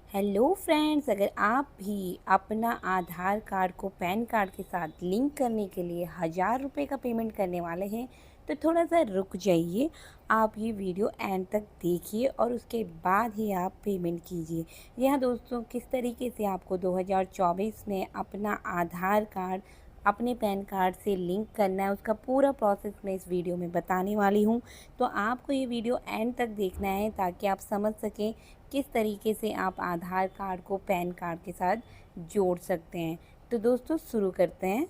Hello friends, अगर आप भी अपना आधार कार्ड को पैन कार्ड के साथ लिंक करने के लिए 1000 रुपये का पेमेंट करने वाले हैं तो थोड़ा सा रुक जाइए। आप ये वीडियो एंड तक देखिए और उसके बाद ही आप पेमेंट कीजिए। यहाँ दोस्तों किस तरीके से आपको 2024 में अपना आधार कार्ड अपने पैन कार्ड से लिंक करना है, उसका पूरा प्रोसेस मैं इस वीडियो में बताने वाली हूँ। तो आपको ये वीडियो एंड तक देखना है ताकि आप समझ सकें किस तरीके से आप आधार कार्ड को पैन कार्ड के साथ जोड़ सकते हैं। तो दोस्तों शुरू करते हैं।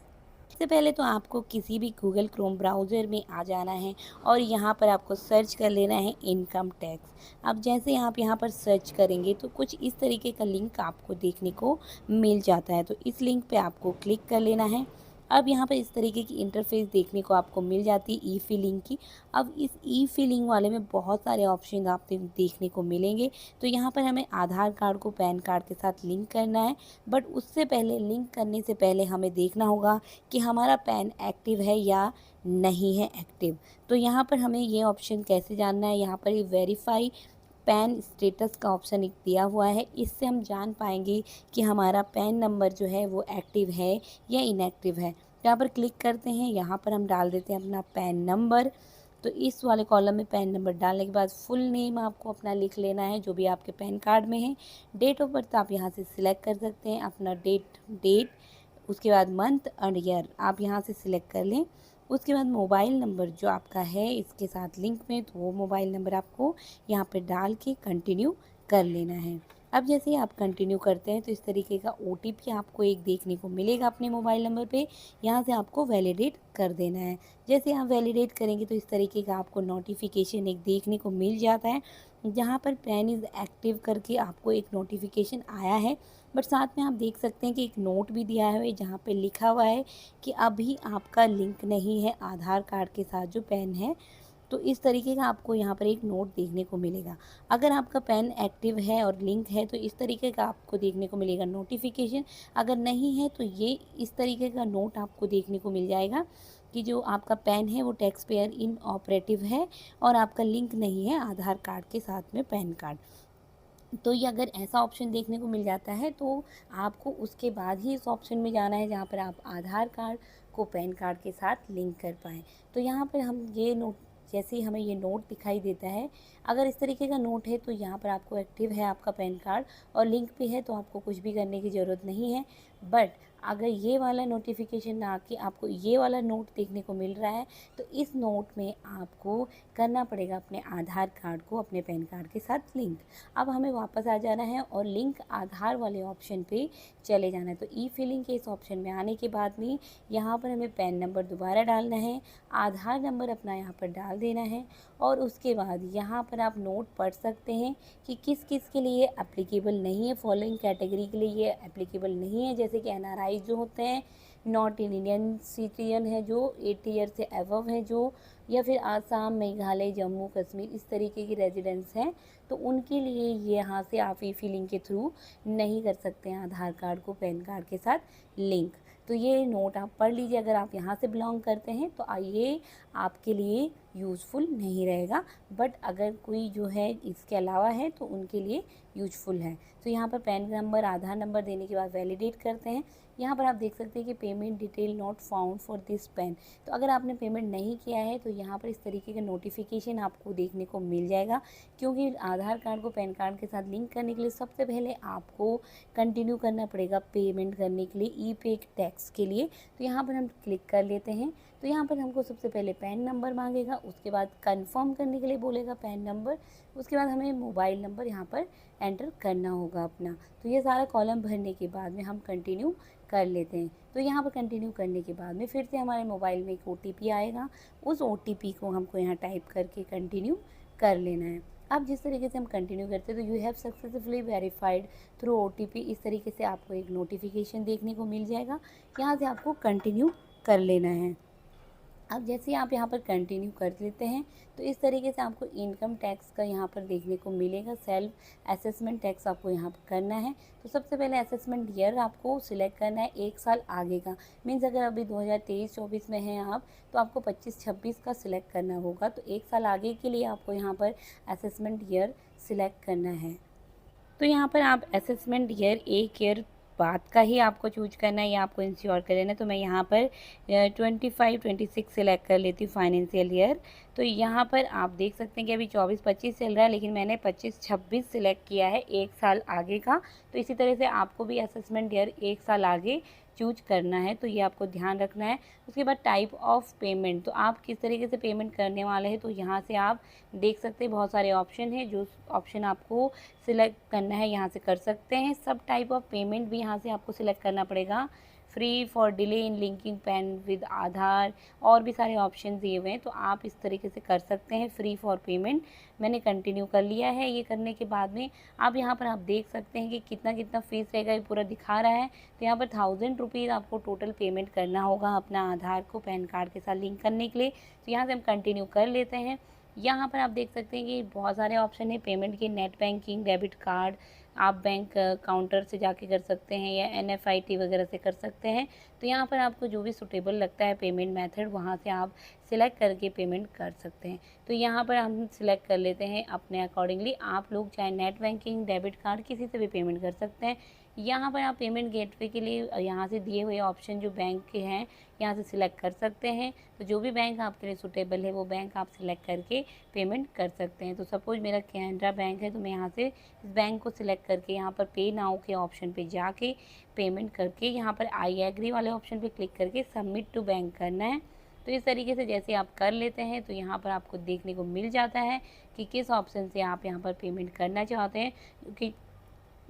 सबसे पहले तो आपको किसी भी गूगल क्रोम ब्राउज़र में आ जाना है और यहाँ पर आपको सर्च कर लेना है इनकम टैक्स। अब जैसे आप यहाँ पर सर्च करेंगे तो कुछ इस तरीके का लिंक आपको देखने को मिल जाता है, तो इस लिंक पे आपको क्लिक कर लेना है। अब यहाँ पर इस तरीके की इंटरफेस देखने को आपको मिल जाती है ई फिलिंग की। अब इस ई फिलिंग वाले में बहुत सारे ऑप्शन आपको देखने को मिलेंगे। तो यहाँ पर हमें आधार कार्ड को पैन कार्ड के साथ लिंक करना है, बट उससे पहले लिंक करने से पहले हमें देखना होगा कि हमारा पैन एक्टिव है या नहीं है एक्टिव। तो यहाँ पर हमें ये ऑप्शन कैसे जानना है, यहाँ पर ये वेरीफाई पैन स्टेटस का ऑप्शन एक दिया हुआ है। इससे हम जान पाएंगे कि हमारा पैन नंबर जो है वो एक्टिव है या इनएक्टिव है। यहाँ पर क्लिक करते हैं, यहाँ पर हम डाल देते हैं अपना पैन नंबर। तो इस वाले कॉलम में पैन नंबर डालने के बाद फुल नेम आपको अपना लिख लेना है जो भी आपके पैन कार्ड में है। डेट ऑफ बर्थ आप यहाँ से सिलेक्ट कर सकते हैं, अपना डेट उसके बाद मंथ और ईयर आप यहाँ से सिलेक्ट कर लें। उसके बाद मोबाइल नंबर जो आपका है इसके साथ लिंक में, तो वो मोबाइल नंबर आपको यहाँ पे डाल के कंटिन्यू कर लेना है। अब जैसे ही आप कंटिन्यू करते हैं तो इस तरीके का OTP आपको एक देखने को मिलेगा अपने मोबाइल नंबर पे। यहाँ से आपको वैलिडेट कर देना है। जैसे आप वैलिडेट करेंगे तो इस तरीके का आपको नोटिफिकेशन एक देखने को मिल जाता है, जहाँ पर पैन इज़ एक्टिव करके आपको एक नोटिफिकेशन आया है। बट साथ में आप देख सकते हैं कि एक नोट भी दिया है जहाँ पे लिखा हुआ है कि अभी आपका लिंक नहीं है आधार कार्ड के साथ जो पैन है। तो इस तरीके का आपको यहाँ पर एक नोट देखने को मिलेगा। अगर आपका पैन एक्टिव है और लिंक है तो इस तरीके का आपको देखने को मिलेगा नोटिफिकेशन। अगर नहीं है तो ये इस तरीके का नोट आपको देखने को मिल जाएगा कि जो आपका पैन है वो टैक्स पेयर इन ऑपरेटिव है और आपका लिंक नहीं है आधार कार्ड के साथ में पैन कार्ड। तो ये अगर ऐसा ऑप्शन देखने को मिल जाता है तो आपको उसके बाद ही इस ऑप्शन में जाना है जहाँ पर आप आधार कार्ड को पैन कार्ड के साथ लिंक कर पाएँ। तो यहाँ पर हम ये नोट, जैसे ही हमें ये नोट दिखाई देता है, अगर इस तरीके का नोट है तो यहाँ पर आपको एक्टिव है आपका पैन कार्ड और लिंक पे है तो आपको कुछ भी करने की ज़रूरत नहीं है। बट अगर ये वाला नोटिफिकेशन ना आके आपको ये वाला नोट देखने को मिल रहा है तो इस नोट में आपको करना पड़ेगा अपने आधार कार्ड को अपने पैन कार्ड के साथ लिंक। अब हमें वापस आ जाना है और लिंक आधार वाले ऑप्शन पे चले जाना है। तो ई फिलिंग के इस ऑप्शन में आने के बाद में यहाँ पर हमें पैन नंबर दोबारा डालना है, आधार नंबर अपना यहाँ पर डाल देना है और उसके बाद यहाँ पर आप नोट पढ़ सकते हैं कि किस किस के लिए एप्लीकेबल नहीं है। फॉलोइंग कैटेगरी के लिए ये एप्लीकेबल नहीं है, जैसे कि NRI जो होते हैं, नॉट इन इंडियन सिटीजन है जो 80 ईयर से अबव है जो, या फिर आसाम, मेघालय, जम्मू कश्मीर इस तरीके की रेजिडेंट्स हैं, तो उनके लिए ये यहाँ से आप ई फिलिंग के थ्रू नहीं कर सकते हैं आधार कार्ड को पैन कार्ड के साथ लिंक। तो ये नोट आप पढ़ लीजिए, अगर आप यहाँ से बिलोंग करते हैं तो ये आपके लिए यूज़फुल नहीं रहेगा, बट अगर कोई जो है इसके अलावा है तो उनके लिए यूजफुल है। तो यहाँ पर पैन नंबर आधार नंबर देने के बाद वैलिडेट करते हैं। यहाँ पर आप देख सकते हैं कि payment detail not found for this pan. तो अगर आपने पेमेंट नहीं किया है तो यहाँ पर इस तरीके का नोटिफिकेशन आपको देखने को मिल जाएगा, क्योंकि आधार कार्ड को पैन कार्ड के साथ लिंक करने के लिए सबसे पहले आपको कंटिन्यू करना पड़ेगा पेमेंट करने के लिए ई पे टैक्स के लिए। तो यहाँ पर हम क्लिक कर लेते हैं। तो यहाँ पर हमको सबसे पहले पैन नंबर मांगेगा, उसके बाद कंफर्म करने के लिए बोलेगा पैन नंबर, उसके बाद हमें मोबाइल नंबर यहाँ पर एंटर करना होगा अपना। तो ये सारा कॉलम भरने के बाद में हम कंटिन्यू कर लेते हैं। तो यहाँ पर कंटिन्यू करने के बाद में फिर से हमारे मोबाइल में एक OTP आएगा, उस OTP को हमको यहाँ टाइप करके कंटिन्यू कर लेना है। अब जिस तरीके से हम कंटिन्यू करते हैं तो you have successfully verified through OTP, इस तरीके से आपको एक नोटिफिकेशन देखने को मिल जाएगा। यहाँ से आपको कंटिन्यू कर लेना है। अब जैसे आप यहाँ पर कंटिन्यू कर लेते हैं तो इस तरीके से आपको इनकम टैक्स का यहाँ पर देखने को मिलेगा। सेल्फ असेसमेंट टैक्स आपको यहाँ पर करना है। तो सबसे पहले असेसमेंट ईयर आपको सिलेक्ट करना है 1 साल आगे का। मीन्स अगर अभी 2023-24 में हैं आप तो आपको 25-26 का सिलेक्ट करना होगा। तो 1 साल आगे के लिए आपको यहाँ पर असेसमेंट ईयर सिलेक्ट करना है। तो यहाँ पर आप असेसमेंट ईयर एक ईयर बाद का ही आपको चूज करना है या आपको इंश्योर कर लेना है। तो मैं यहाँ पर 25-26 सेलेक्ट कर लेती हूँ फाइनेंशियल ईयर। तो यहाँ पर आप देख सकते हैं कि अभी 24-25 चल रहा है, लेकिन मैंने 25-26 सिलेक्ट किया है, एक साल आगे का। तो इसी तरह से आपको भी असेसमेंट ईयर एक साल आगे चूज करना है, तो ये आपको ध्यान रखना है। उसके बाद टाइप ऑफ पेमेंट, तो आप किस तरीके से पेमेंट करने वाले हैं, तो यहाँ से आप देख सकते हैं बहुत सारे ऑप्शन हैं। जो ऑप्शन आपको सिलेक्ट करना है यहाँ से कर सकते हैं। सब टाइप ऑफ पेमेंट भी यहाँ से आपको सिलेक्ट करना पड़ेगा। Free for delay in linking PAN with Aadhaar, और भी सारे ऑप्शन दिए हुए हैं, तो आप इस तरीके से कर सकते हैं फ्री फॉर पेमेंट। मैंने कंटिन्यू कर लिया है। ये करने के बाद में अब यहाँ पर आप देख सकते हैं कि कितना कितना फीस रहेगा, ये पूरा दिखा रहा है। तो यहाँ पर 1000 रुपीज़ आपको टोटल पेमेंट करना होगा अपना आधार को पैन कार्ड के साथ लिंक करने के लिए। तो यहाँ से हम कंटिन्यू कर लेते हैं। यहाँ पर आप देख सकते हैं कि बहुत सारे ऑप्शन है पेमेंट के, नेट बैंकिंग, डेबिट कार्ड, आप बैंक काउंटर से जाके कर सकते हैं या NFIT वगैरह से कर सकते हैं। तो यहाँ पर आपको जो भी सूटेबल लगता है पेमेंट मेथड, वहाँ से आप सिलेक्ट करके पेमेंट कर सकते हैं। तो यहाँ पर हम सिलेक्ट कर लेते हैं अपने अकॉर्डिंगली। आप लोग चाहे नेट बैंकिंग, डेबिट कार्ड, किसी से भी पेमेंट कर सकते हैं। यहाँ पर आप पेमेंट गेटवे के लिए यहाँ से दिए हुए ऑप्शन जो बैंक के हैं यहाँ से सिलेक्ट कर सकते हैं। तो जो भी बैंक आपके लिए सूटेबल है वो बैंक आप सिलेक्ट करके पेमेंट कर सकते हैं। तो सपोज मेरा कैनरा बैंक है, तो मैं यहाँ से इस बैंक को सिलेक्ट करके यहाँ पर पे नाउ के ऑप्शन पे जाके पेमेंट करके यहाँ पर आई एग्री वाले ऑप्शन पे क्लिक करके सबमिट टू बैंक करना है। तो इस तरीके से जैसे आप कर लेते हैं तो यहाँ पर आपको देखने को मिल जाता है कि किस ऑप्शन से आप यहाँ पर पेमेंट करना चाहते हैं। क्योंकि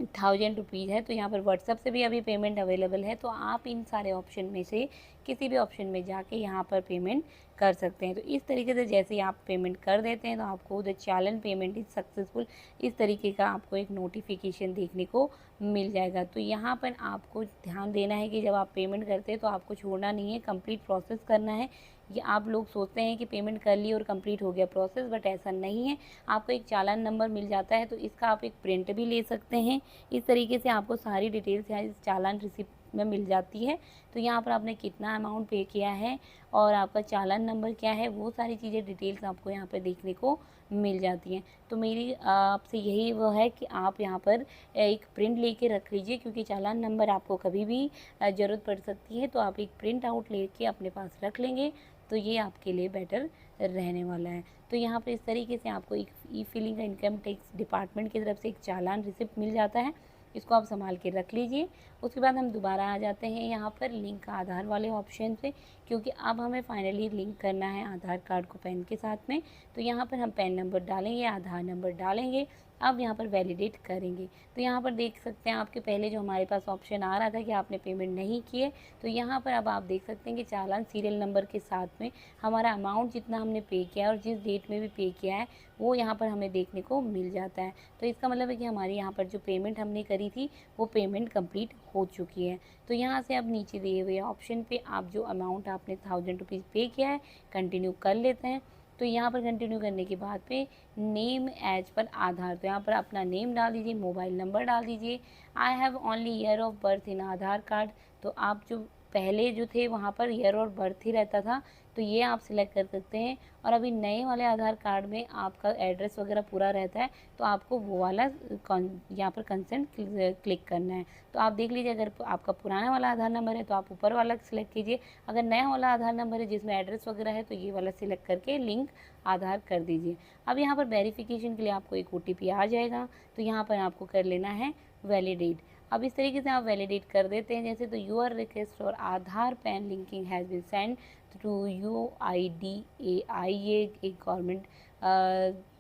1000 रुपीज़ है, तो यहाँ पर व्हाट्सएप से भी अभी पेमेंट अवेलेबल है। तो आप इन सारे ऑप्शन में से किसी भी ऑप्शन में जाके यहाँ पर पेमेंट कर सकते हैं। तो इस तरीके से जैसे ही आप पेमेंट कर देते हैं तो आपको the challan payment is successful, इस तरीके का आपको एक नोटिफिकेशन देखने को मिल जाएगा। तो यहाँ पर आपको ध्यान देना है कि जब आप पेमेंट करते हैं तो आपको छोड़ना नहीं है, कंप्लीट प्रोसेस करना है। ये आप लोग सोचते हैं कि पेमेंट कर ली और कंप्लीट हो गया प्रोसेस, बट ऐसा नहीं है। आपको एक चालान नंबर मिल जाता है, तो इसका आप एक प्रिंट भी ले सकते हैं। इस तरीके से आपको सारी डिटेल्स यहाँ इस चालान रिसिप्ट में मिल जाती है। तो यहाँ पर आपने कितना अमाउंट पे किया है और आपका चालान नंबर क्या है, वो सारी चीज़ें डिटेल्स आपको यहाँ पर देखने को मिल जाती हैं। तो मेरी आपसे यही वो है कि आप यहाँ पर एक प्रिंट लेके रख लीजिए, क्योंकि चालान नंबर आपको कभी भी ज़रूरत पड़ सकती है। तो आप एक प्रिंट आउट लेके अपने पास रख लेंगे तो ये आपके लिए बेटर रहने वाला है। तो यहाँ पर इस तरीके से आपको एक ई फिलिंग का इनकम टैक्स डिपार्टमेंट की तरफ से एक चालान रिसिप्ट मिल जाता है। इसको आप संभाल के रख लीजिए। उसके बाद हम दोबारा आ जाते हैं यहाँ पर लिंक आधार वाले ऑप्शन पे, क्योंकि अब हमें फाइनली लिंक करना है आधार कार्ड को पैन के साथ में। तो यहाँ पर हम पैन नंबर डालेंगे, आधार नंबर डालेंगे, अब यहाँ पर वैलिडेट करेंगे। तो यहाँ पर देख सकते हैं आपके पहले जो हमारे पास ऑप्शन आ रहा था कि आपने पेमेंट नहीं किए, तो यहाँ पर अब आप देख सकते हैं कि चालान सीरियल नंबर के साथ में हमारा अमाउंट जितना हमने पे किया है और जिस डेट में भी पे किया है वो यहाँ पर हमें देखने को मिल जाता है। तो इसका मतलब है कि हमारी यहाँ पर जो पेमेंट हमने करी थी वो पेमेंट कंप्लीट हो चुकी है। तो यहाँ से अब नीचे दिए हुए ऑप्शन पे आप जो अमाउंट आपने 1000 रुपीज़ पे किया है कंटिन्यू कर लेते हैं। तो यहाँ पर कंटिन्यू करने के बाद पे नेम एज पर आधार, तो यहाँ पर अपना नेम डाल दीजिए, मोबाइल नंबर डाल दीजिए। I have only year of birth in Aadhaar card, तो आप जो पहले जो थे वहाँ पर ईयर और बर्थ ही रहता था, तो ये आप सिलेक्ट कर सकते हैं। और अभी नए वाले आधार कार्ड में आपका एड्रेस वगैरह पूरा रहता है, तो आपको वो वाला यहाँ पर कंसेंट क्लिक करना है। तो आप देख लीजिए, अगर आपका पुराना वाला आधार नंबर है तो आप ऊपर वाला सिलेक्ट कीजिए, अगर नया वाला आधार नंबर है जिसमें एड्रेस वगैरह है तो ये वाला सिलेक्ट करके लिंक आधार कर दीजिए। अब यहाँ पर वेरिफिकेशन के लिए आपको एक OTP आ जाएगा, तो यहाँ पर आपको कर लेना है वैलिडेट। अब इस तरीके से आप वैलिडेट कर देते हैं जैसे, तो your request for Aadhaar PAN linking has been send to UIDAI, ये एक गवर्नमेंट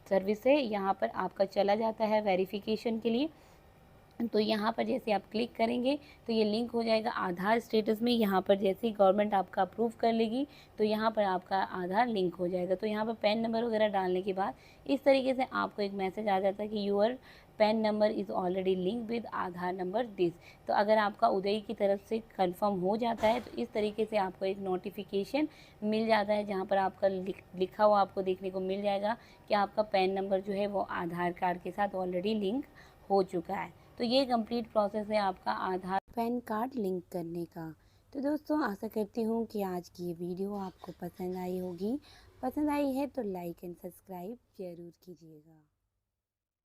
सर्विस है, यहाँ पर आपका चला जाता है वेरिफिकेशन के लिए। तो यहाँ पर जैसे आप क्लिक करेंगे तो ये लिंक हो जाएगा आधार स्टेटस में। यहाँ पर जैसे ही गवर्नमेंट आपका अप्रूव कर लेगी तो यहाँ पर आपका आधार लिंक हो जाएगा। तो यहाँ पर पैन नंबर वगैरह डालने के बाद इस तरीके से आपको एक मैसेज आ जाता है कि your PAN number is already link with Aadhaar number this. तो अगर आपका उदय की तरफ से कंफर्म हो जाता है तो इस तरीके से आपको एक नोटिफिकेशन मिल जाता है, जहाँ पर आपका लिखा हुआ आपको देखने को मिल जाएगा कि आपका पैन नंबर जो है वो आधार कार्ड के साथ ऑलरेडी लिंक हो चुका है। तो ये कंप्लीट प्रोसेस है आपका आधार पैन कार्ड लिंक करने का। तो दोस्तों आशा करती हूँ कि आज की ये वीडियो आपको पसंद आई होगी। पसंद आई है तो लाइक एंड सब्सक्राइब ज़रूर कीजिएगा।